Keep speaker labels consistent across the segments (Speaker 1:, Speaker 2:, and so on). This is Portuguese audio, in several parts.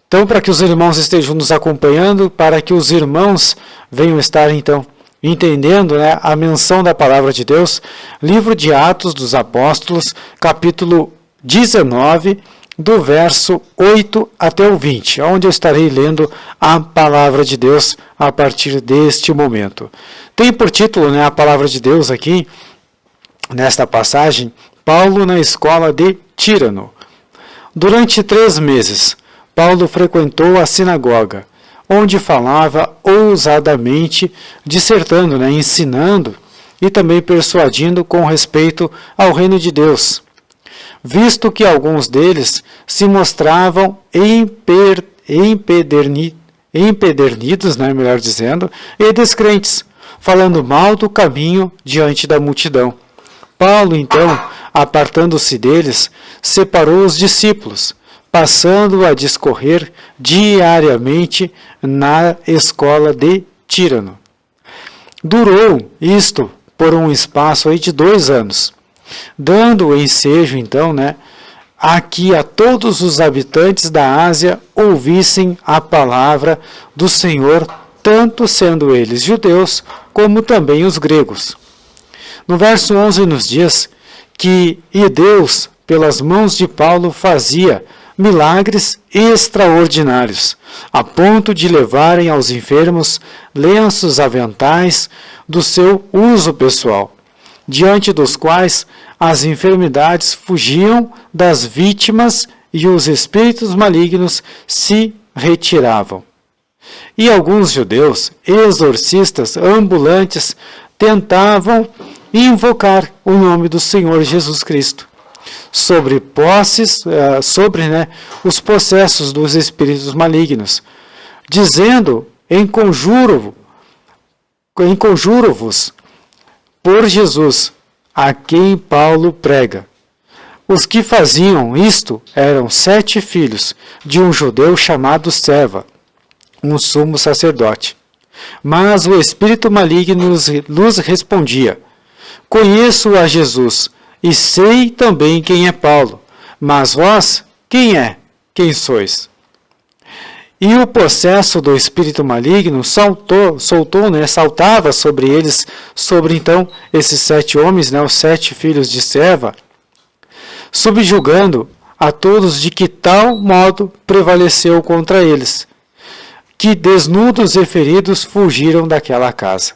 Speaker 1: Então, para que os irmãos estejam nos acompanhando, para que os irmãos venham estar, então, entendendo, né, a menção da palavra de Deus, livro de Atos dos Apóstolos, capítulo 19, do verso 8 até o 20, onde eu estarei lendo a palavra de Deus a partir deste momento. Tem por título, né, a palavra de Deus aqui, nesta passagem, Paulo na escola de Tíranno. Durante 3 meses, Paulo frequentou a sinagoga, onde falava ousadamente, dissertando, né, ensinando e também persuadindo com respeito ao reino de Deus, visto que alguns deles se mostravam empedernidos, né, melhor dizendo, e descrentes, falando mal do caminho diante da multidão. Paulo, então, apartando-se deles, separou os discípulos, passando a discorrer diariamente na escola de Tíranno. Durou isto por um espaço aí de 2 anos, dando o ensejo, então, né, a que a todos os habitantes da Ásia ouvissem a palavra do Senhor, tanto sendo eles judeus, como também os gregos. No verso 11 nos diz que e Deus, pelas mãos de Paulo, fazia milagres extraordinários, a ponto de levarem aos enfermos lenços aventais do seu uso pessoal, diante dos quais as enfermidades fugiam das vítimas e os espíritos malignos se retiravam. E alguns judeus, exorcistas ambulantes, tentavam invocar o nome do Senhor Jesus Cristo sobre os possessos dos espíritos malignos, dizendo: enconjuro-vos por Jesus, a quem Paulo prega. Os que faziam isto eram 7 filhos de um judeu chamado Seva, um sumo sacerdote. Mas o espírito maligno lhes respondia: conheço a Jesus, e sei também quem é Paulo, mas vós, quem sois? E o possesso do espírito maligno saltava sobre eles, sobre então esses 7 homens, né, os 7 filhos de Seva, subjugando a todos, de que tal modo prevaleceu contra eles, que desnudos e feridos fugiram daquela casa.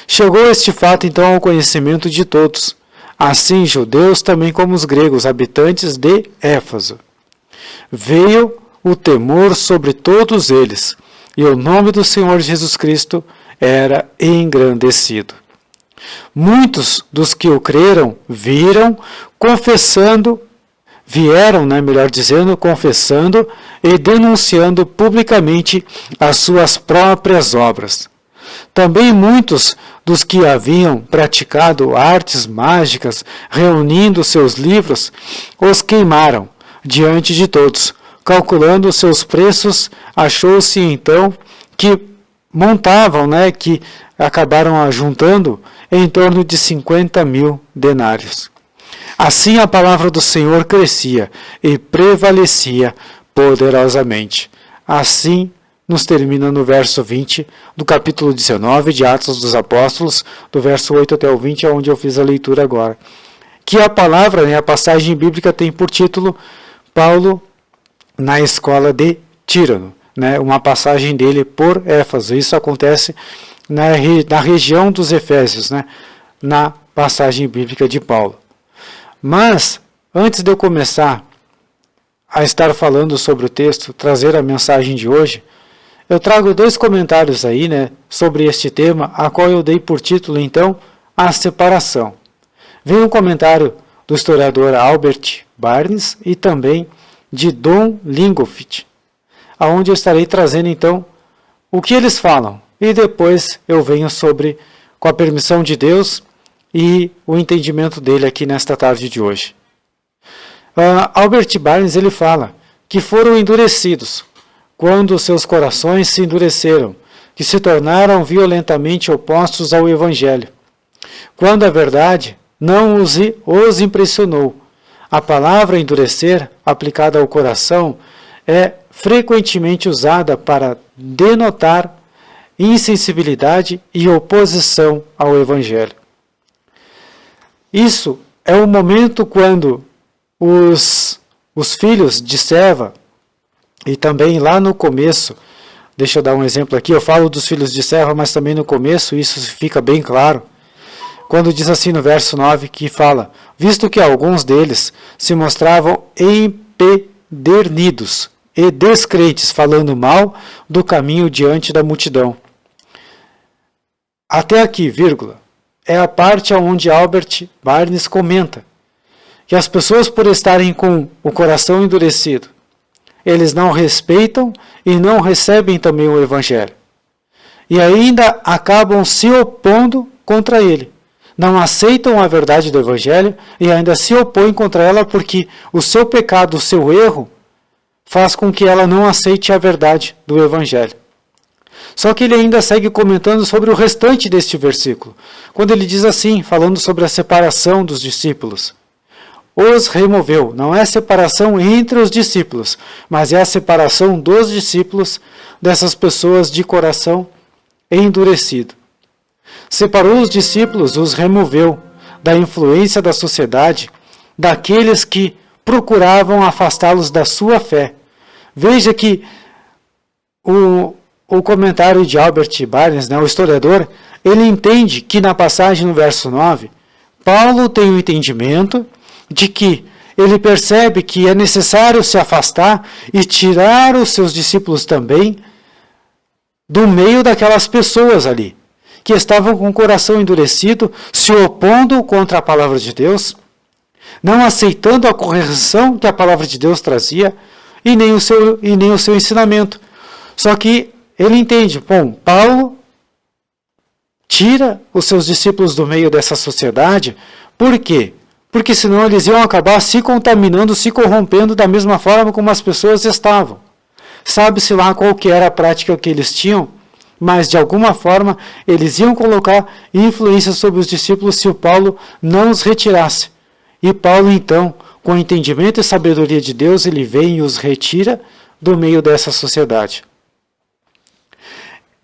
Speaker 1: Chegou este fato então ao conhecimento de todos, assim judeus também como os gregos, habitantes de Éfeso. Veio o temor sobre todos eles, e o nome do Senhor Jesus Cristo era engrandecido. Muitos dos que o creram vieram, confessando e denunciando publicamente as suas próprias obras. Também muitos dos que haviam praticado artes mágicas, reunindo seus livros, os queimaram diante de todos. Calculando seus preços, achou-se então que que acabaram ajuntando em torno de 50.000 denários. Assim a palavra do Senhor crescia e prevalecia poderosamente. Assim nos termina no verso 20 do capítulo 19 de Atos dos Apóstolos, do verso 8 até o 20, onde eu fiz a leitura agora. Que a palavra, a passagem bíblica tem por título Paulo na escola de Tíranno, uma passagem dele por Éfeso. Isso acontece na região dos Efésios, na passagem bíblica de Paulo. Mas, antes de eu começar a estar falando sobre o texto, trazer a mensagem de hoje, eu trago 2 comentários aí, sobre este tema, a qual eu dei por título, então, a separação. Vem um comentário do historiador Albert Barnes e também de Don Lingofitt, aonde eu estarei trazendo, então, o que eles falam. E depois eu venho com a permissão de Deus e o entendimento dele aqui nesta tarde de hoje. Albert Barnes, ele fala que foram endurecidos quando seus corações se endureceram, que se tornaram violentamente opostos ao Evangelho, quando a verdade não os impressionou. A palavra endurecer, aplicada ao coração, é frequentemente usada para denotar insensibilidade e oposição ao Evangelho. Isso é o momento quando os filhos de Seva, e também lá no começo, deixa eu dar um exemplo aqui, eu falo dos filhos de Seva, mas também no começo isso fica bem claro, quando diz assim no verso 9, que fala, visto que alguns deles se mostravam empedernidos e descrentes, falando mal do caminho diante da multidão. Até aqui, vírgula, é a parte onde Albert Barnes comenta que as pessoas, por estarem com o coração endurecido, eles não respeitam e não recebem também o Evangelho. E ainda acabam se opondo contra ele. Não aceitam a verdade do Evangelho e ainda se opõem contra ela porque o seu pecado, o seu erro, faz com que ela não aceite a verdade do Evangelho. Só que ele ainda segue comentando sobre o restante deste versículo, quando ele diz assim, falando sobre a separação dos discípulos. Os removeu, não é separação entre os discípulos, mas é a separação dos discípulos dessas pessoas de coração endurecido. Separou os discípulos, os removeu da influência da sociedade, daqueles que procuravam afastá-los da sua fé. Veja que o comentário de Albert Barnes, o historiador, ele entende que na passagem no verso 9, Paulo tem o entendimento de que ele percebe que é necessário se afastar e tirar os seus discípulos também do meio daquelas pessoas ali, que estavam com o coração endurecido, se opondo contra a palavra de Deus, não aceitando a correção que a palavra de Deus trazia, e nem o seu ensinamento. Só que ele entende, Paulo tira os seus discípulos do meio dessa sociedade, por quê? Porque senão eles iam acabar se contaminando, se corrompendo da mesma forma como as pessoas estavam. Sabe-se lá qual que era a prática que eles tinham, mas de alguma forma eles iam colocar influência sobre os discípulos se o Paulo não os retirasse. E Paulo então, com entendimento e sabedoria de Deus, ele vem e os retira do meio dessa sociedade.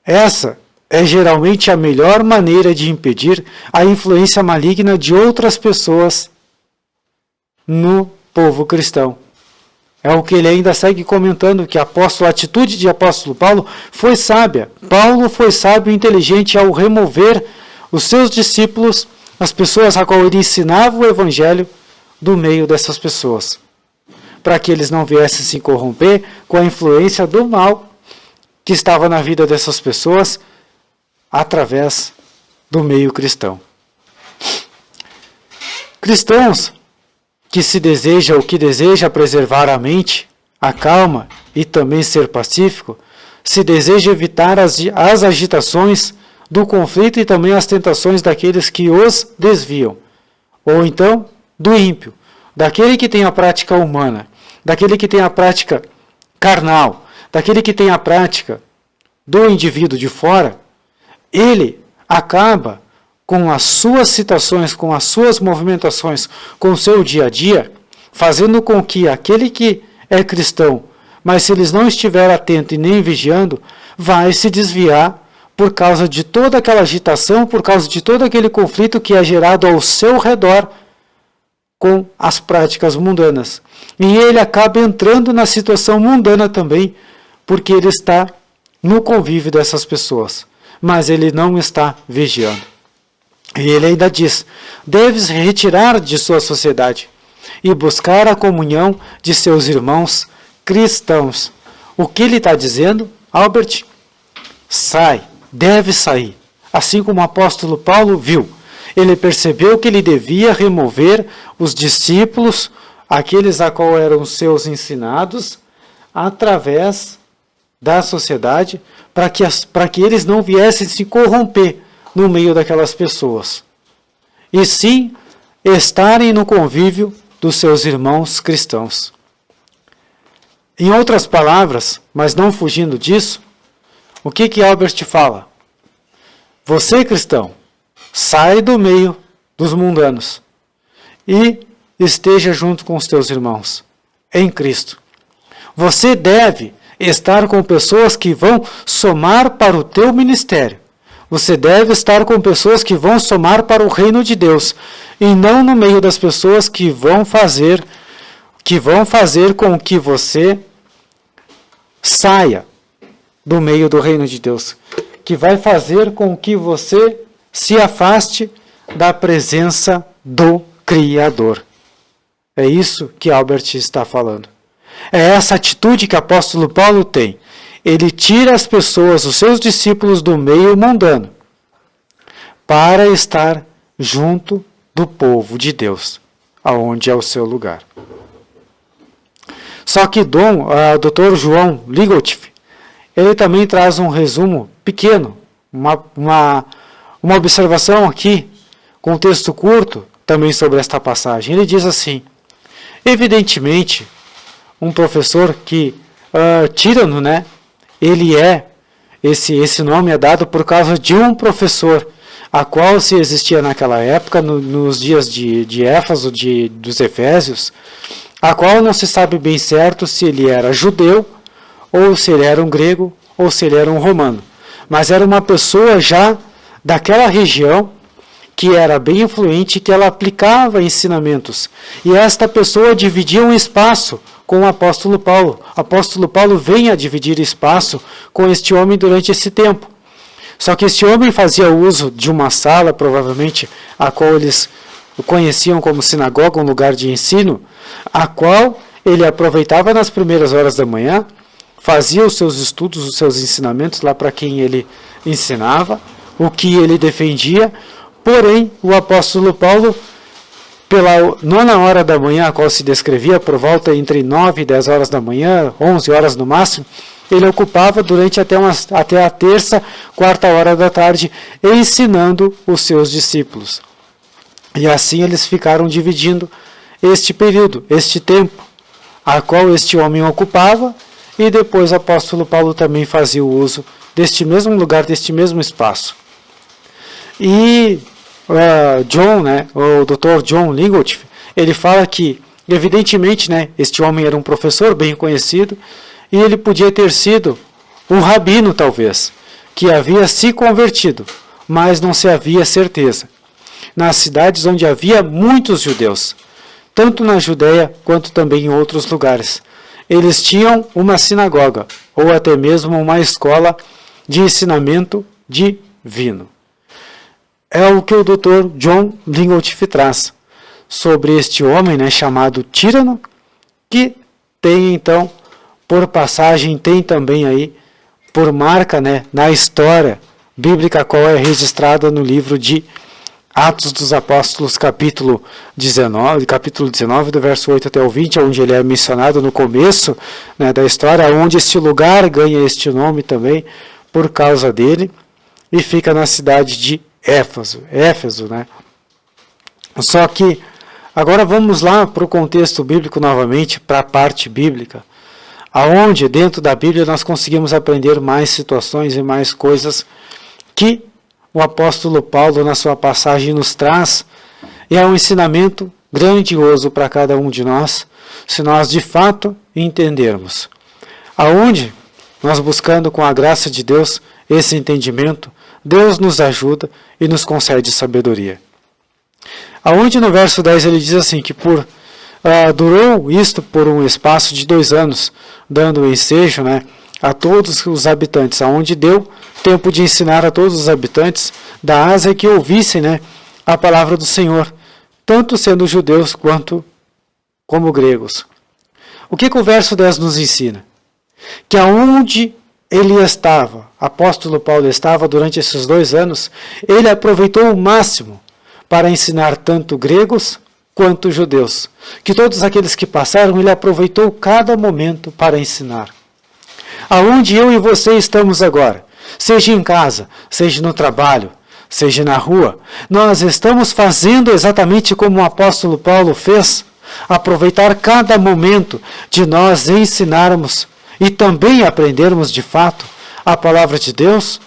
Speaker 1: Essa é geralmente a melhor maneira de impedir a influência maligna de outras pessoas no povo cristão. É o que ele ainda segue comentando, que a atitude de apóstolo Paulo foi sábia. Paulo foi sábio e inteligente ao remover os seus discípulos, as pessoas a qual ele ensinava o evangelho, do meio dessas pessoas, para que eles não viessem se corromper com a influência do mal que estava na vida dessas pessoas através do meio cristão. Cristãos que deseja preservar a mente, a calma e também ser pacífico, se deseja evitar as agitações do conflito e também as tentações daqueles que os desviam, ou então do ímpio, daquele que tem a prática humana, daquele que tem a prática carnal, daquele que tem a prática do indivíduo de fora, ele acaba com as suas citações, com as suas movimentações, com o seu dia a dia, fazendo com que aquele que é cristão, mas se eles não estiver atento e nem vigiando, vai se desviar por causa de toda aquela agitação, por causa de todo aquele conflito que é gerado ao seu redor com as práticas mundanas. E ele acaba entrando na situação mundana também, porque ele está no convívio dessas pessoas, mas ele não está vigiando. E ele ainda diz, deves retirar de sua sociedade e buscar a comunhão de seus irmãos cristãos. O que ele está dizendo, Albert? Sai, deve sair. Assim como o apóstolo Paulo viu, ele percebeu que ele devia remover os discípulos, aqueles a qual eram seus ensinados, através da sociedade, para que eles não viessem se corromper no meio daquelas pessoas, e sim estarem no convívio dos seus irmãos cristãos. Em outras palavras, mas não fugindo disso, o que Albert fala? Você, cristão, sai do meio dos mundanos e esteja junto com os teus irmãos em Cristo. Você deve estar com pessoas que vão somar para o teu ministério. Você deve estar com pessoas que vão somar para o reino de Deus, e não no meio das pessoas que vão fazer com que você saia do meio do reino de Deus, que vai fazer com que você se afaste da presença do Criador. É isso que Albert está falando. É essa atitude que o apóstolo Paulo tem. Ele tira as pessoas, os seus discípulos, do meio mundano para estar junto do povo de Deus, aonde é o seu lugar. Só que Dr. João Ligotif, ele também traz um resumo pequeno, uma observação aqui, com um texto curto, também sobre esta passagem. Ele diz assim: evidentemente, um professor que, tirano, né? Ele é, esse nome é dado por causa de um professor, a qual se existia naquela época, nos dias de Éfeso, dos Efésios, a qual não se sabe bem certo se ele era judeu, ou se ele era um grego, ou se ele era um romano. Mas era uma pessoa já daquela região, que era bem influente, que ela aplicava ensinamentos. E esta pessoa dividia um espaço com o apóstolo Paulo. O apóstolo Paulo vem a dividir espaço com este homem durante esse tempo. Só que este homem fazia uso de uma sala, provavelmente, a qual eles conheciam como sinagoga, um lugar de ensino, a qual ele aproveitava nas primeiras horas da manhã, fazia os seus estudos, os seus ensinamentos lá para quem ele ensinava, o que ele defendia. Porém, o apóstolo Paulo, pela 9h da manhã, a qual se descrevia, por volta entre 9 e 10 horas da manhã, 11 horas no máximo, ele ocupava durante até a terça, quarta hora da tarde, ensinando os seus discípulos. E assim eles ficaram dividindo este período, este tempo, a qual este homem ocupava, e depois o apóstolo Paulo também fazia o uso deste mesmo lugar, deste mesmo espaço. E John, né, o Dr. John Ligotif, ele fala que, evidentemente, né, este homem era um professor bem conhecido, e ele podia ter sido um rabino, talvez, que havia se convertido, mas não se havia certeza. Nas cidades onde havia muitos judeus, tanto na Judéia quanto também em outros lugares, eles tinham uma sinagoga, ou até mesmo uma escola de ensinamento divino. É o que o Dr. John Ligotif traz sobre este homem, né, chamado Tirano, que tem então, por passagem, tem também aí, por marca, né, na história bíblica, qual é registrada no livro de Atos dos Apóstolos, capítulo 19, do verso 8 até o 20, onde ele é mencionado no começo, né, da história, onde este lugar ganha este nome também, por causa dele, e fica na cidade de Éfeso, né? Só que, agora vamos lá para o contexto bíblico novamente, para a parte bíblica, aonde dentro da Bíblia nós conseguimos aprender mais situações e mais coisas que o apóstolo Paulo, na sua passagem, nos traz, e é um ensinamento grandioso para cada um de nós, se nós de fato entendermos. Aonde nós, buscando com a graça de Deus esse entendimento, Deus nos ajuda e nos concede sabedoria. Aonde no verso 10 ele diz assim, que durou isto por um espaço de 2 anos, dando ensejo, né, a todos os habitantes, aonde deu tempo de ensinar a todos os habitantes da Ásia que ouvissem, né, a palavra do Senhor, tanto sendo judeus quanto como gregos. O que o verso 10 nos ensina? Que aonde ele estava, apóstolo Paulo estava durante esses 2 anos, ele aproveitou o máximo para ensinar tanto gregos quanto judeus. Que todos aqueles que passaram, ele aproveitou cada momento para ensinar. Aonde eu e você estamos agora, seja em casa, seja no trabalho, seja na rua, nós estamos fazendo exatamente como o apóstolo Paulo fez, aproveitar cada momento de nós ensinarmos e também aprendermos de fato a palavra de Deus.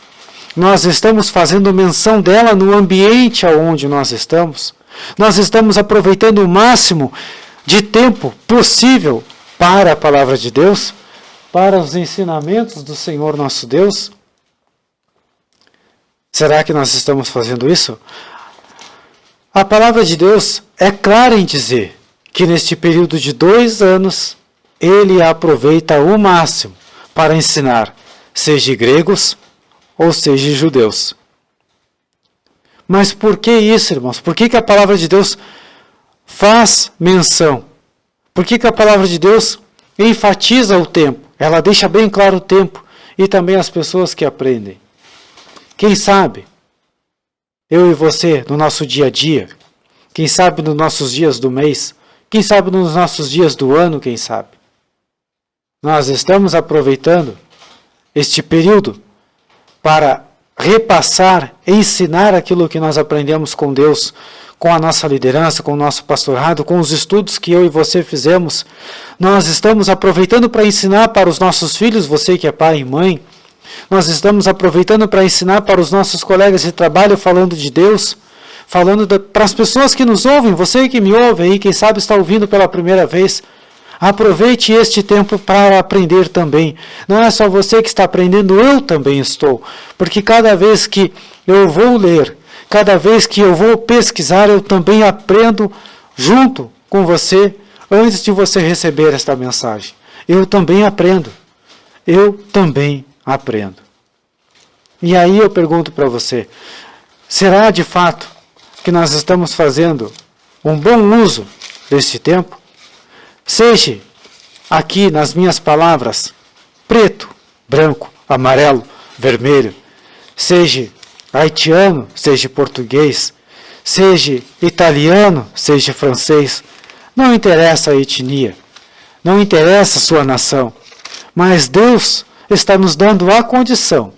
Speaker 1: Nós estamos fazendo menção dela no ambiente aonde nós estamos. Nós estamos aproveitando o máximo de tempo possível para a palavra de Deus. para os ensinamentos do Senhor nosso Deus? Será que nós estamos fazendo isso? A palavra de Deus é clara em dizer que neste período de 2 anos, ele aproveita o máximo para ensinar, seja gregos ou seja judeus. Mas por que isso, irmãos? Por que a palavra de Deus faz menção? Por que a palavra de Deus enfatiza o tempo? Ela deixa bem claro o tempo e também as pessoas que aprendem. Quem sabe, eu e você, no nosso dia a dia, quem sabe nos nossos dias do mês, quem sabe nos nossos dias do ano, quem sabe, nós estamos aproveitando este período para repassar, ensinar aquilo que nós aprendemos com Deus, com a nossa liderança, com o nosso pastorado, com os estudos que eu e você fizemos. Nós estamos aproveitando para ensinar para os nossos filhos, você que é pai e mãe. Nós estamos aproveitando para ensinar para os nossos colegas de trabalho, falando de Deus, falando para as pessoas que nos ouvem, você que me ouve aí, quem sabe está ouvindo pela primeira vez. Aproveite este tempo para aprender também. Não é só você que está aprendendo, eu também estou. Porque cada vez que eu vou ler, cada vez que eu vou pesquisar, eu também aprendo junto com você, antes de você receber esta mensagem. Eu também aprendo. Eu também aprendo. E aí eu pergunto para você, será de fato que nós estamos fazendo um bom uso deste tempo? Seja aqui nas minhas palavras, preto, branco, amarelo, vermelho, seja haitiano, seja português, seja italiano, seja francês, não interessa a etnia, não interessa a sua nação, mas Deus está nos dando a condição.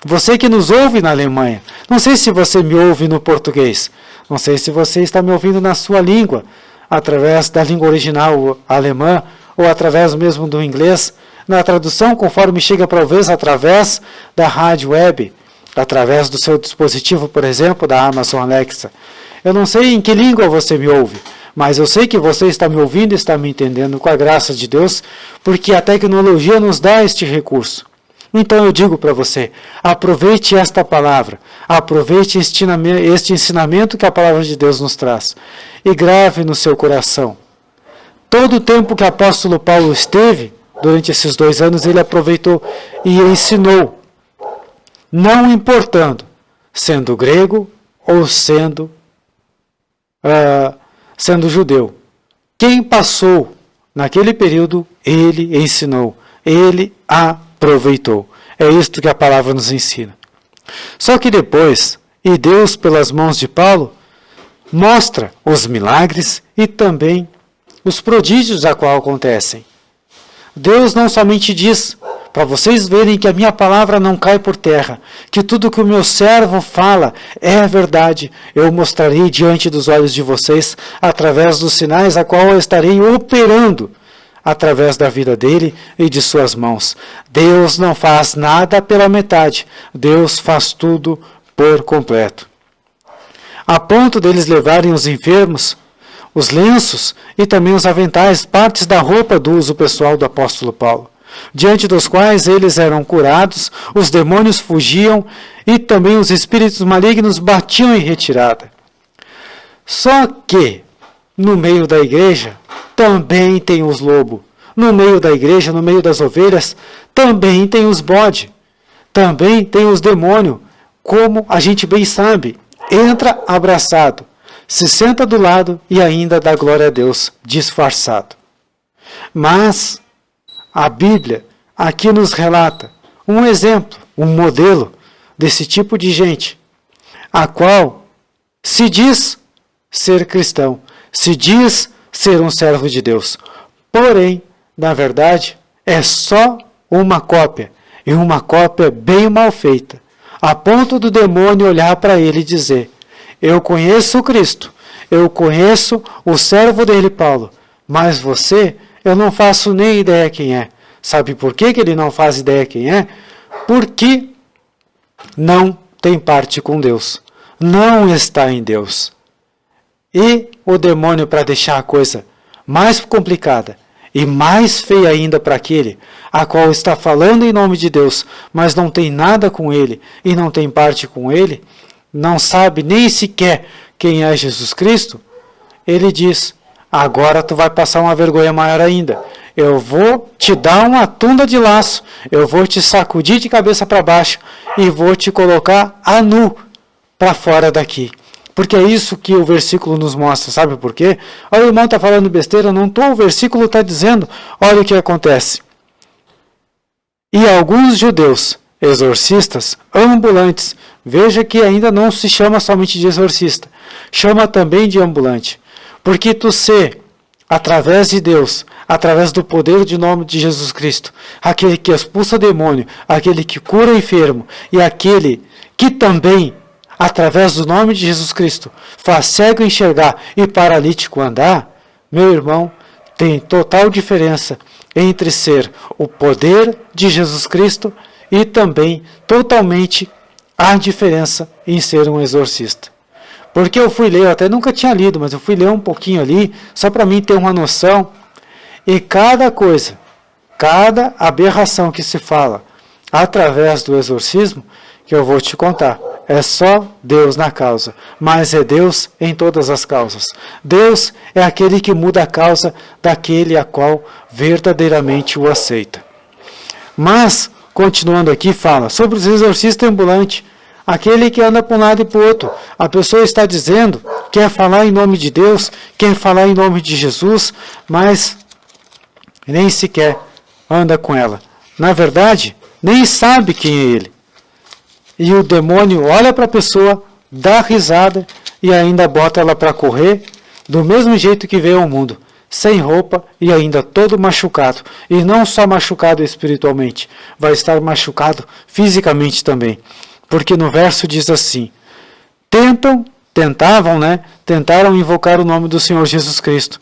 Speaker 1: Você que nos ouve na Alemanha, não sei se você me ouve no português, não sei se você está me ouvindo na sua língua, através da língua original alemã, ou através mesmo do inglês, na tradução, conforme chega para vez, através da rádio web, através do seu dispositivo, por exemplo, da Amazon Alexa. Eu não sei em que língua você me ouve, mas eu sei que você está me ouvindo e está me entendendo com a graça de Deus, porque a tecnologia nos dá este recurso. Então eu digo para você, aproveite esta palavra, aproveite este ensinamento que a palavra de Deus nos traz e grave no seu coração. Todo o tempo que o apóstolo Paulo esteve, durante esses 2 anos, ele aproveitou e ensinou, não importando, sendo grego ou sendo judeu. Quem passou naquele período, ele ensinou, ele aproveitou. É isto que a palavra nos ensina. Só que depois, e Deus, pelas mãos de Paulo, mostra os milagres e também os prodígios a qual acontecem. Deus não somente diz, para vocês verem que a minha palavra não cai por terra, que tudo que o meu servo fala é verdade, eu mostrarei diante dos olhos de vocês, através dos sinais a qual eu estarei operando, através da vida dele e de suas mãos. Deus não faz nada pela metade, Deus faz tudo por completo. A ponto deles levarem os enfermos, os lenços e também os aventais, partes da roupa do uso pessoal do apóstolo Paulo, diante dos quais eles eram curados, os demônios fugiam e também os espíritos malignos batiam em retirada. Só que, no meio da igreja, também tem os lobos. No meio da igreja, no meio das ovelhas, também tem os bode. Também tem os demônios, como a gente bem sabe. Entra abraçado, se senta do lado e ainda dá glória a Deus, disfarçado. Mas a Bíblia aqui nos relata um exemplo, um modelo desse tipo de gente, a qual se diz ser cristão, se diz ser um servo de Deus. Porém, na verdade, é só uma cópia, e uma cópia bem mal feita, a ponto do demônio olhar para ele e dizer: eu conheço o Cristo, eu conheço o servo dele, Paulo, mas você, eu não faço nem ideia quem é. Sabe por que ele não faz ideia quem é? Porque não tem parte com Deus, não está em Deus. E o demônio, para deixar a coisa mais complicada e mais feia ainda para aquele a qual está falando em nome de Deus, mas não tem nada com ele e não tem parte com ele, não sabe nem sequer quem é Jesus Cristo, ele diz, agora tu vai passar uma vergonha maior ainda. Eu vou te dar uma tunda de laço, eu vou te sacudir de cabeça para baixo e vou te colocar a nu para fora daqui. Porque é isso que o versículo nos mostra, sabe por quê? Olha, o irmão está falando besteira, não estou, o versículo está dizendo, olha o que acontece. E alguns judeus, exorcistas, ambulantes, veja que ainda não se chama somente de exorcista, chama também de ambulante. Porque tu ser, através de Deus, através do poder de nome de Jesus Cristo, aquele que expulsa demônio, aquele que cura enfermo, e aquele que também, através do nome de Jesus Cristo, faz cego enxergar e paralítico andar, meu irmão, tem total diferença entre ser o poder de Jesus Cristo e também totalmente a diferença em ser um exorcista. Porque eu fui ler, eu até nunca tinha lido, mas eu fui ler um pouquinho ali, só para mim ter uma noção, e cada coisa, cada aberração que se fala através do exorcismo, que eu vou te contar, é só Deus na causa, mas é Deus em todas as causas. Deus é aquele que muda a causa daquele a qual verdadeiramente o aceita. Mas, continuando aqui, fala sobre os exorcistas ambulantes, aquele que anda para um lado e para o outro. A pessoa está dizendo, quer falar em nome de Deus, quer falar em nome de Jesus, mas nem sequer anda com ela. Na verdade, nem sabe quem é ele. E o demônio olha para a pessoa, dá risada e ainda bota ela para correr, do mesmo jeito que veio ao mundo, sem roupa e ainda todo machucado. E não só machucado espiritualmente, vai estar machucado fisicamente também. Porque no verso diz assim, tentaram invocar o nome do Senhor Jesus Cristo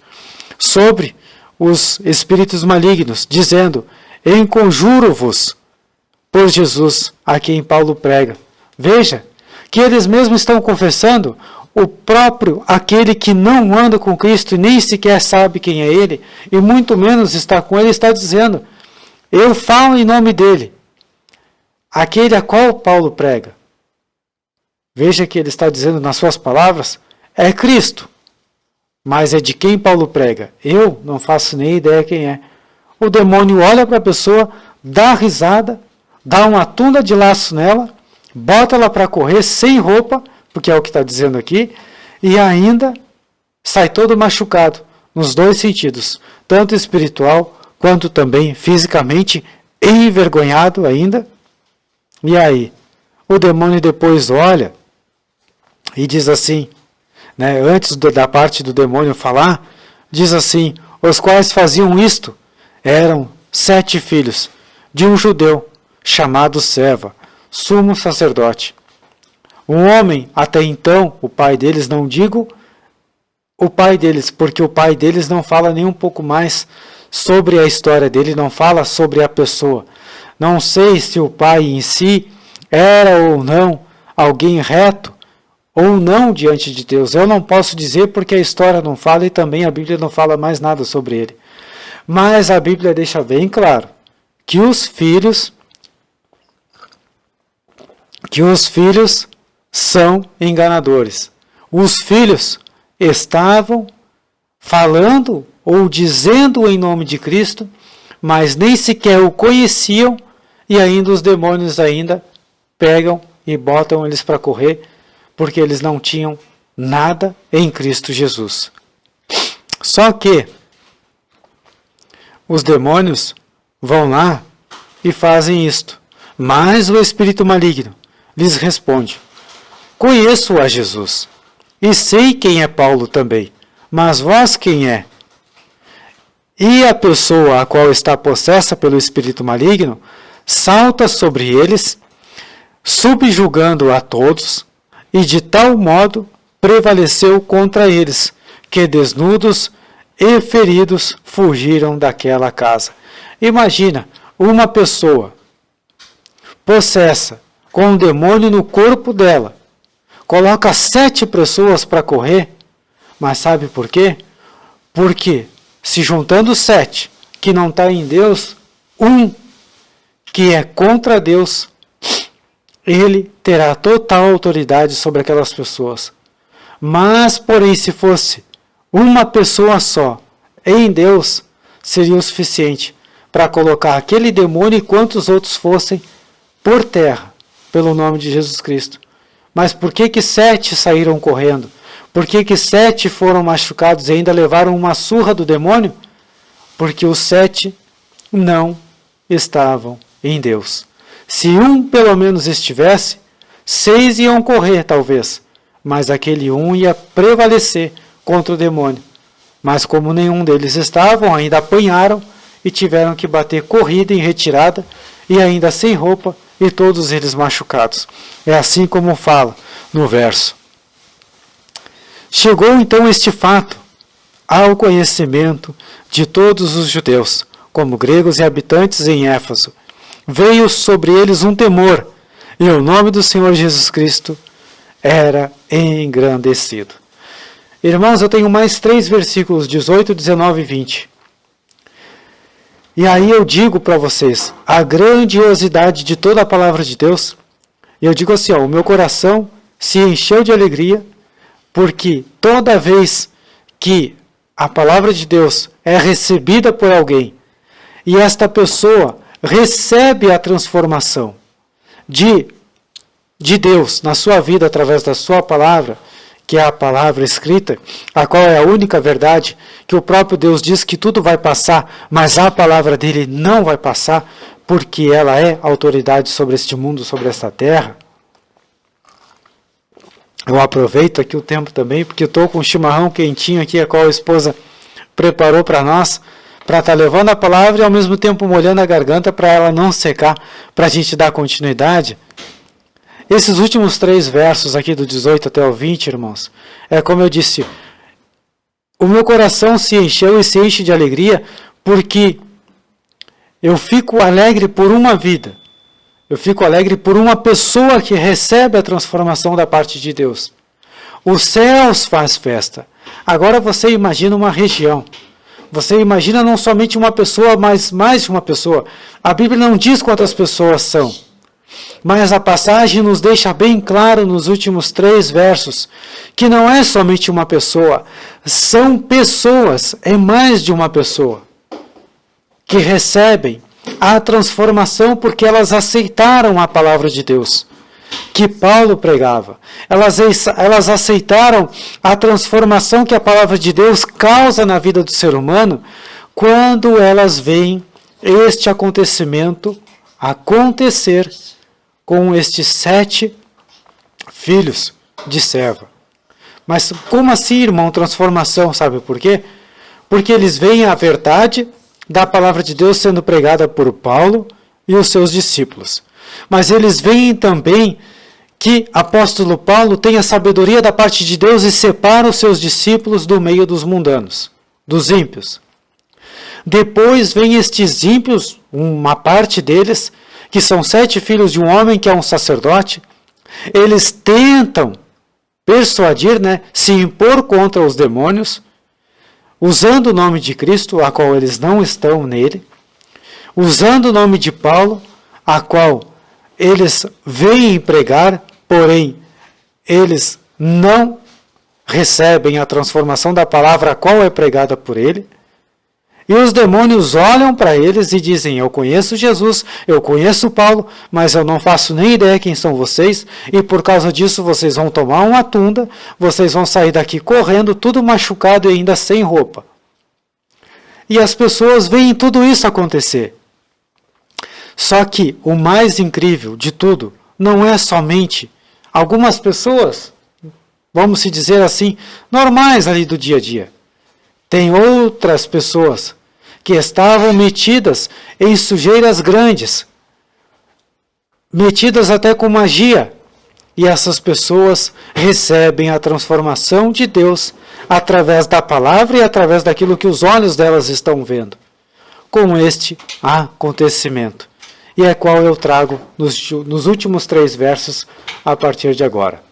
Speaker 1: sobre os espíritos malignos, dizendo, enconjuro-vos por Jesus, a quem Paulo prega. Veja, que eles mesmos estão confessando o próprio, aquele que não anda com Cristo e nem sequer sabe quem é ele, e muito menos está com ele, está dizendo, eu falo em nome dele, aquele a qual Paulo prega. Veja que ele está dizendo nas suas palavras, é Cristo, mas é de quem Paulo prega. Eu não faço nem ideia quem é. O demônio olha para a pessoa, dá risada, dá uma tunda de laço nela, bota ela para correr sem roupa, porque é o que está dizendo aqui, e ainda sai todo machucado, nos dois sentidos, tanto espiritual, quanto também fisicamente, envergonhado ainda. E aí, o demônio depois olha e diz assim, antes da parte do demônio falar, diz assim, os quais faziam isto eram 7 filhos de um judeu, chamado Seva, sumo sacerdote. Um homem, até então, o pai deles, não digo o pai deles, porque o pai deles não fala nem um pouco mais sobre a história dele, não fala sobre a pessoa. Não sei se o pai em si era ou não alguém reto, ou não diante de Deus. Eu não posso dizer porque a história não fala e também a Bíblia não fala mais nada sobre ele. Mas a Bíblia deixa bem claro que os filhos são enganadores. Os filhos estavam falando ou dizendo em nome de Cristo, mas nem sequer o conheciam e ainda os demônios ainda pegam e botam eles para correr porque eles não tinham nada em Cristo Jesus. Só que os demônios vão lá e fazem isto. Mas o espírito maligno lhes responde, conheço a Jesus, e sei quem é Paulo também, mas vós quem é? E a pessoa a qual está possessa pelo espírito maligno salta sobre eles, subjugando a todos, e de tal modo prevaleceu contra eles, que desnudos e feridos fugiram daquela casa. Imagina uma pessoa possessa com um demônio no corpo dela, coloca 7 pessoas para correr, mas sabe por quê? Porque se juntando 7, que não está em Deus, que é contra Deus, ele terá total autoridade sobre aquelas pessoas. Mas, porém, se fosse uma pessoa só em Deus, seria o suficiente para colocar aquele demônio e quantos outros fossem por terra, pelo nome de Jesus Cristo. Mas por que 7 saíram correndo? Por que 7 foram machucados e ainda levaram uma surra do demônio? Porque os 7 não estavam em Deus. Se um pelo menos estivesse, 6 iam correr talvez, mas aquele ia prevalecer contra o demônio. Mas como nenhum deles estavam, ainda apanharam e tiveram que bater corrida em retirada e ainda sem roupa e todos eles machucados. É assim como fala no verso. Chegou então este fato ao conhecimento de todos os judeus, como gregos e habitantes em Éfeso. Veio sobre eles um temor, e o nome do Senhor Jesus Cristo era engrandecido. Irmãos, eu tenho mais 3 versículos, 18, 19 e 20. E aí eu digo para vocês, a grandiosidade de toda a palavra de Deus, e eu digo assim, o meu coração se encheu de alegria, porque toda vez que a palavra de Deus é recebida por alguém, e esta pessoa recebe a transformação de Deus na sua vida através da sua palavra, que é a palavra escrita, a qual é a única verdade, que o próprio Deus diz que tudo vai passar, mas a palavra dele não vai passar, porque ela é autoridade sobre este mundo, sobre esta terra. Eu aproveito aqui o tempo também, porque eu estou com um chimarrão quentinho aqui, a qual a esposa preparou para nós, para estar levando a palavra e ao mesmo tempo molhando a garganta para ela não secar, para a gente dar continuidade. Esses últimos 3 versos aqui do 18 até o 20, irmãos, é como eu disse, o meu coração se encheu e se enche de alegria, porque eu fico alegre por uma vida, eu fico alegre por uma pessoa que recebe a transformação da parte de Deus. Os céus faz festa. Agora você imagina uma região. Você imagina não somente uma pessoa, mas mais de uma pessoa. A Bíblia não diz quantas pessoas são. Mas a passagem nos deixa bem claro nos últimos 3 versos que não é somente uma pessoa, são pessoas, é mais de uma pessoa, que recebem a transformação porque elas aceitaram a palavra de Deus, que Paulo pregava. Elas aceitaram a transformação que a palavra de Deus causa na vida do ser humano quando elas veem este acontecimento acontecer com estes 7 filhos de serva. Mas como assim, irmão, transformação? Sabe por quê? Porque eles veem a verdade da palavra de Deus sendo pregada por Paulo e os seus discípulos. Mas eles veem também que apóstolo Paulo tem a sabedoria da parte de Deus e separa os seus discípulos do meio dos mundanos, dos ímpios. Depois vem estes ímpios, uma parte deles, que são 7 filhos de um homem que é um sacerdote, eles tentam persuadir, se impor contra os demônios, usando o nome de Cristo, a qual eles não estão nele, usando o nome de Paulo, a qual eles vêm pregar, porém eles não recebem a transformação da palavra a qual é pregada por ele. E os demônios olham para eles e dizem, eu conheço Jesus, eu conheço Paulo, mas eu não faço nem ideia quem são vocês, e por causa disso vocês vão tomar uma tunda, vocês vão sair daqui correndo, tudo machucado e ainda sem roupa. E as pessoas veem tudo isso acontecer. Só que o mais incrível de tudo não é somente algumas pessoas, vamos se dizer assim, normais ali do dia a dia. Tem outras pessoas que estavam metidas em sujeiras grandes, metidas até com magia, e essas pessoas recebem a transformação de Deus através da palavra e através daquilo que os olhos delas estão vendo, com este acontecimento, e é qual eu trago nos últimos 3 versos a partir de agora.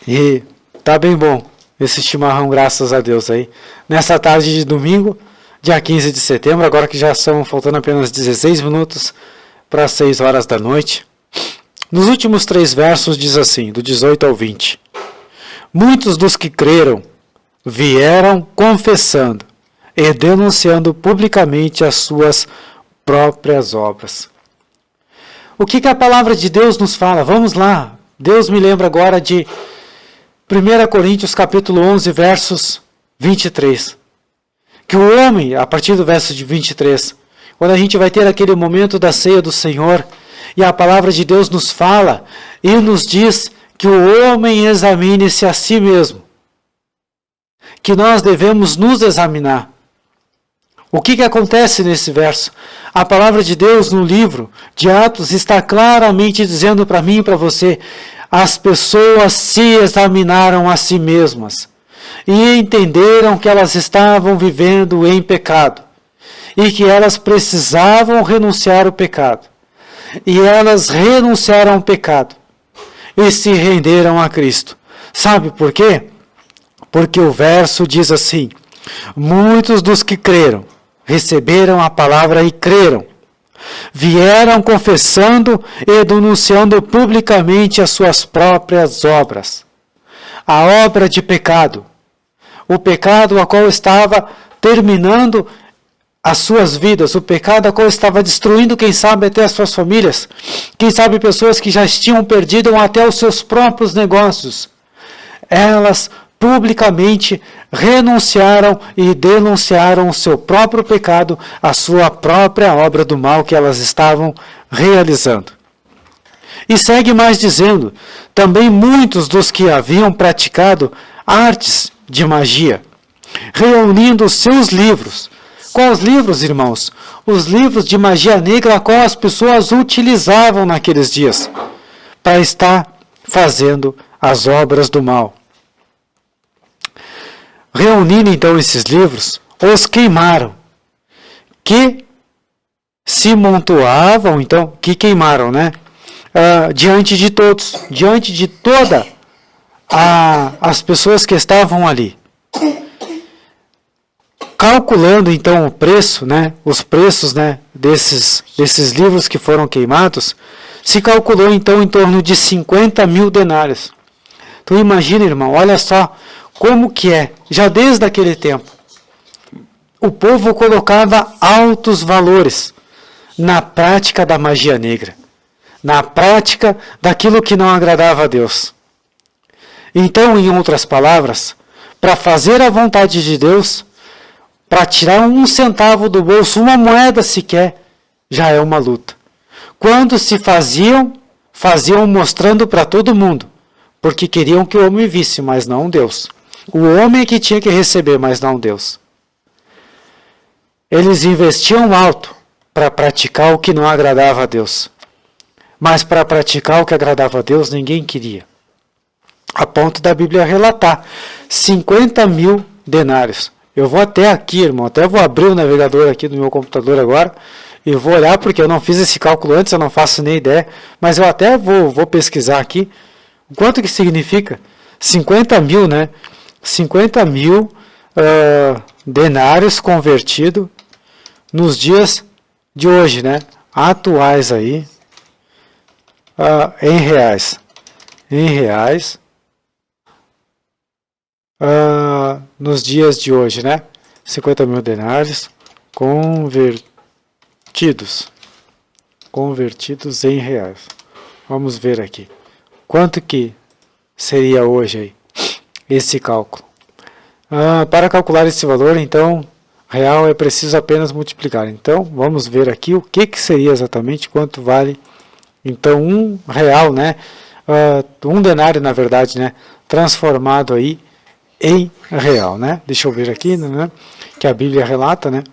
Speaker 1: E tá bem bom. esse chimarrão, graças a Deus aí. Nessa tarde de domingo, dia 15 de setembro, agora que já são faltando apenas 16 minutos para 6 horas da noite. Nos últimos 3 versos diz assim, do 18 ao 20. Muitos dos que creram vieram confessando e denunciando publicamente as suas próprias obras. O que a palavra de Deus nos fala? Vamos lá. Deus me lembra agora de 1 Coríntios capítulo 11, versos 23. Que o homem, a partir do verso de 23, quando a gente vai ter aquele momento da ceia do Senhor, e a palavra de Deus nos fala e nos diz que o homem examine-se a si mesmo. Que nós devemos nos examinar. O que acontece nesse verso? A palavra de Deus no livro de Atos está claramente dizendo para mim e para você, as pessoas se examinaram a si mesmas e entenderam que elas estavam vivendo em pecado e que elas precisavam renunciar ao pecado. E elas renunciaram ao pecado e se renderam a Cristo. Sabe por quê? Porque o verso diz assim, muitos dos que creram, receberam a palavra e creram. Vieram confessando e denunciando publicamente as suas próprias obras. A obra de pecado. O pecado a qual estava terminando as suas vidas. O pecado a qual estava destruindo, quem sabe, até as suas famílias. Quem sabe, pessoas que já tinham perdido até os seus próprios negócios. Elas publicamente renunciaram e denunciaram o seu próprio pecado, a sua própria obra do mal que elas estavam realizando. E segue mais dizendo, também muitos dos que haviam praticado artes de magia, reunindo os seus livros. Quais livros, irmãos? Os livros de magia negra, a qual as pessoas utilizavam naqueles dias, para estar fazendo as obras do mal. Reunindo então esses livros, os queimaram, que se montoavam, então, que queimaram, né? Diante de todos, diante de toda as pessoas que estavam ali. Calculando então o preço, né? Os preços, né? Desses livros que foram queimados, se calculou então em torno de 50 mil denários. Então imagina, irmão, olha só, como que é, já desde aquele tempo, o povo colocava altos valores na prática da magia negra, na prática daquilo que não agradava a Deus. Então, em outras palavras, para fazer a vontade de Deus, para tirar 1 centavo do bolso, uma moeda sequer, já é uma luta. Quando se faziam mostrando para todo mundo, porque queriam que o homem visse, mas não Deus. O homem é que tinha que receber, mas não Deus. Eles investiam alto para praticar o que não agradava a Deus. Mas para praticar o que agradava a Deus, ninguém queria. A ponto da Bíblia relatar 50 mil denários. Eu vou até aqui, irmão, até vou abrir o navegador aqui do meu computador agora e vou olhar, porque eu não fiz esse cálculo antes, eu não faço nem ideia, mas eu até vou pesquisar aqui o quanto que significa 50 mil, né? 50 mil denários convertidos nos dias de hoje, né? Atuais aí, em reais. Em reais, nos dias de hoje, né? 50 mil denários convertidos em reais. Vamos ver aqui. Quanto que seria hoje aí? Esse cálculo. Para calcular esse valor, então, real é preciso apenas multiplicar. Então, vamos ver aqui o que seria exatamente, quanto vale, então, R$1, né? Um denário, na verdade, né? Transformado aí em real, né? Deixa eu ver aqui, né? Que a Bíblia relata, né?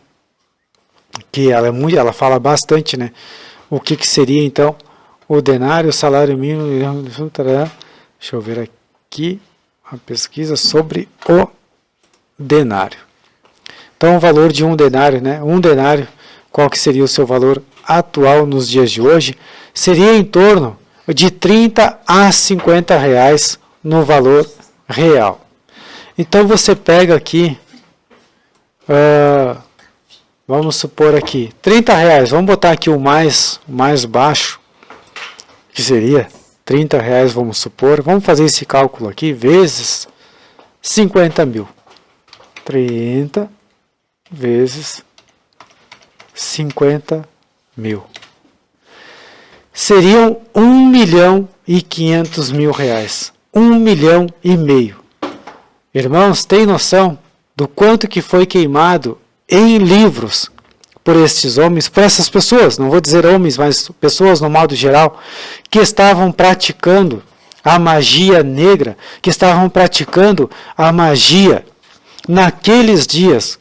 Speaker 1: Que ela fala bastante, né? O que seria, então, o denário, o salário mínimo, deixa eu ver aqui, a pesquisa sobre o denário. Então, o valor de um denário, né? Um denário, qual que seria o seu valor atual nos dias de hoje? Seria em torno de 30 a 50 reais no valor real. Então você pega aqui, vamos supor aqui, R$30, vamos botar aqui o mais baixo, que seria R$30, vamos supor, vamos fazer esse cálculo aqui, vezes 50 mil. 30 vezes 50 mil. Seriam R$1.500.000. 1,5 milhão. Irmãos, tem noção do quanto que foi queimado em livros por estes homens, por essas pessoas, não vou dizer homens, mas pessoas no modo geral, que estavam praticando a magia negra, que estavam praticando a magia naqueles dias.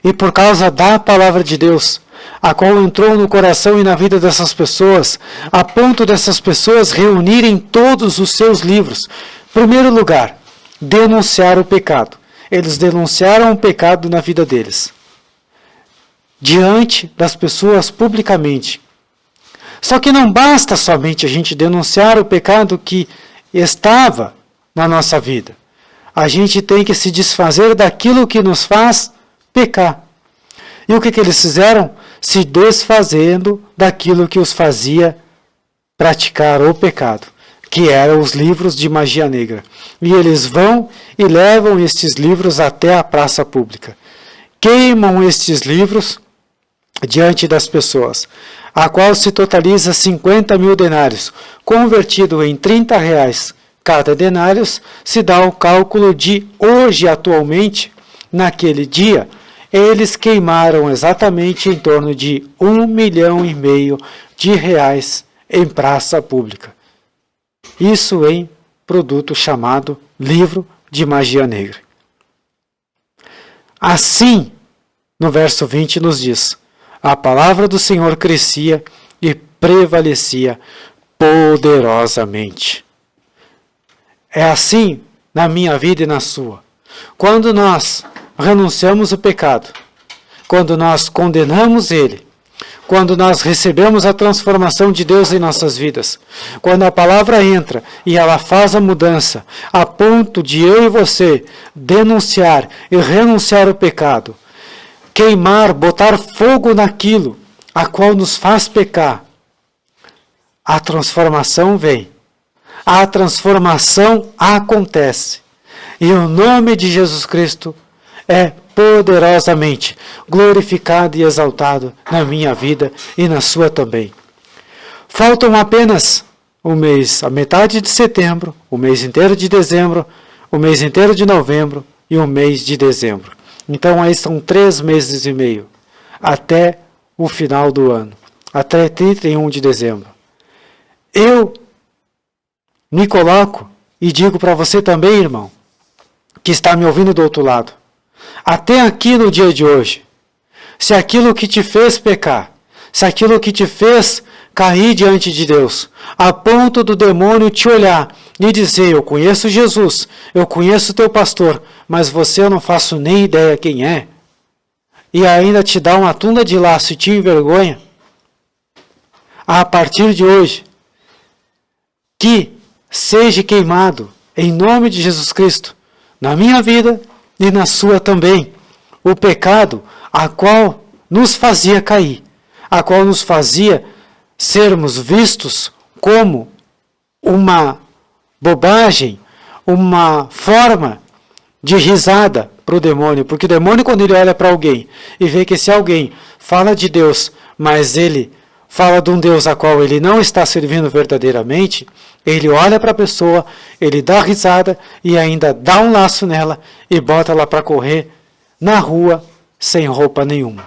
Speaker 1: E por causa da palavra de Deus, a qual entrou no coração e na vida dessas pessoas, a ponto dessas pessoas reunirem todos os seus livros. Em primeiro lugar, denunciar o pecado. Eles denunciaram o pecado na vida deles, diante das pessoas publicamente. Só que não basta somente a gente denunciar o pecado que estava na nossa vida. A gente tem que se desfazer daquilo que nos faz pecar. E o que eles fizeram? Se desfazendo daquilo que os fazia praticar o pecado, que eram os livros de magia negra. E eles vão e levam estes livros até a praça pública. Queimam estes livros diante das pessoas, a qual se totaliza 50 mil denários, convertido em R$30 cada denário, se dá o cálculo de hoje, atualmente, naquele dia, eles queimaram exatamente em torno de R$1,5 milhão em praça pública. Isso em produto chamado livro de magia negra. Assim, no verso 20 nos diz: a palavra do Senhor crescia e prevalecia poderosamente. É assim na minha vida e na sua. Quando nós renunciamos ao pecado, quando nós condenamos ele, quando nós recebemos a transformação de Deus em nossas vidas, quando a palavra entra e ela faz a mudança, a ponto de eu e você denunciar e renunciar ao pecado, queimar, botar fogo naquilo a qual nos faz pecar, a transformação vem. A transformação acontece. E o nome de Jesus Cristo é poderosamente glorificado e exaltado na minha vida e na sua também. Faltam apenas um mês, a metade de setembro, o mês inteiro de dezembro, o mês inteiro de novembro e o mês de dezembro. Então aí são 3 meses e meio, até o final do ano, até 31 de dezembro. Eu me coloco e digo para você também, irmão, que está me ouvindo do outro lado, até aqui no dia de hoje, se aquilo que te fez pecar, se aquilo que te fez cair diante de Deus, a ponto do demônio te olhar e dizer: eu conheço Jesus, eu conheço teu pastor, mas você eu não faço nem ideia quem é, e ainda te dá uma tunda de laço e te envergonha, a partir de hoje, que seja queimado, em nome de Jesus Cristo, na minha vida e na sua também, o pecado a qual nos fazia cair, a qual nos fazia sermos vistos como uma bobagem, uma forma de risada para o demônio, porque o demônio, quando ele olha para alguém e vê que esse alguém fala de Deus, mas ele fala de um Deus a qual ele não está servindo verdadeiramente, ele olha para a pessoa, ele dá risada e ainda dá um laço nela e bota ela para correr na rua sem roupa nenhuma.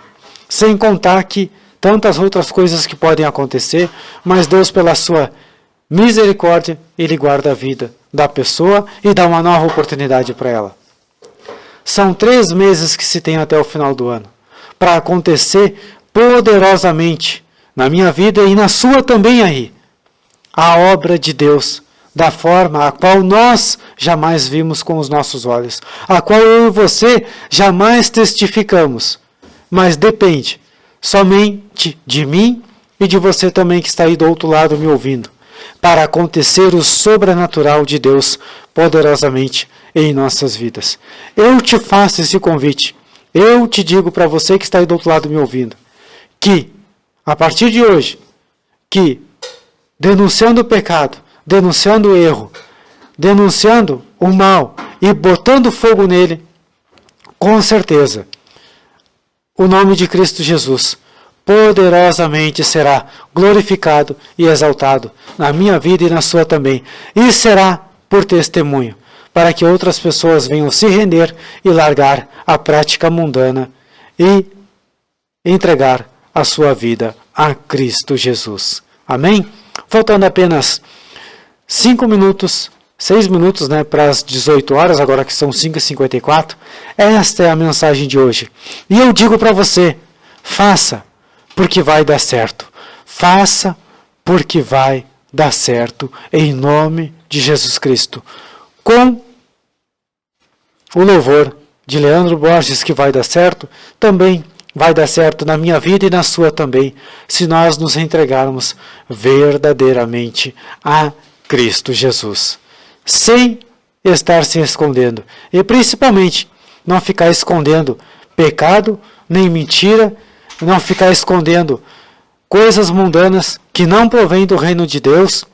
Speaker 1: Sem contar que tantas outras coisas que podem acontecer, mas Deus, pela sua misericórdia, ele guarda a vida da pessoa e dá uma nova oportunidade para ela. São 3 meses que se tem até o final do ano, para acontecer poderosamente na minha vida e na sua também aí, a obra de Deus, da forma a qual nós jamais vimos com os nossos olhos, a qual eu e você jamais testificamos, mas depende somente de mim e de você também que está aí do outro lado me ouvindo. para acontecer o sobrenatural de Deus poderosamente em nossas vidas. Eu te faço esse convite. Eu te digo para você que está aí do outro lado me ouvindo, que a partir de hoje, que denunciando o pecado, denunciando o erro, denunciando o mal e botando fogo nele, com certeza, o nome de Cristo Jesus poderosamente será glorificado e exaltado na minha vida e na sua também. E será por testemunho, para que outras pessoas venham se render e largar a prática mundana e entregar a sua vida a Cristo Jesus. Amém? Faltando apenas 6 minutos, para as 18 horas, agora que são 5h54, esta é a mensagem de hoje. E eu digo para você, faça, porque vai dar certo. Faça, porque vai dar certo, em nome de Jesus Cristo. Com o louvor de Leandro Borges, que vai dar certo, também vai dar certo na minha vida e na sua também, se nós nos entregarmos verdadeiramente a Cristo Jesus. Sem estar se escondendo. E principalmente, não ficar escondendo pecado, nem mentira, não ficar escondendo coisas mundanas que não provêm do reino de Deus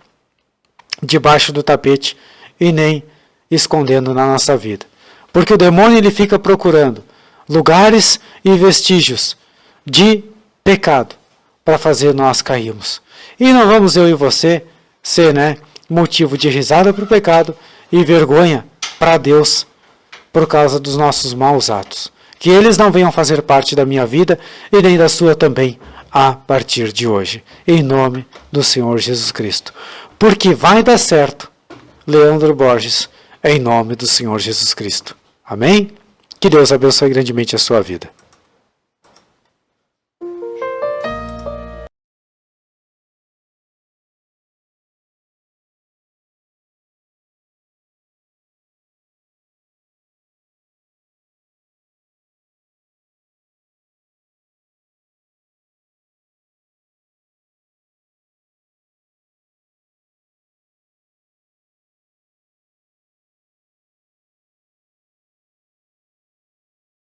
Speaker 1: debaixo do tapete e nem escondendo na nossa vida. Porque o demônio ele fica procurando lugares e vestígios de pecado para fazer nós cairmos. E não vamos eu e você ser motivo de risada para o pecado e vergonha para Deus por causa dos nossos maus atos. Que eles não venham fazer parte da minha vida e nem da sua também a partir de hoje. Em nome do Senhor Jesus Cristo. Porque vai dar certo, Leandro Borges, em nome do Senhor Jesus Cristo. Amém? Que Deus abençoe grandemente a sua vida.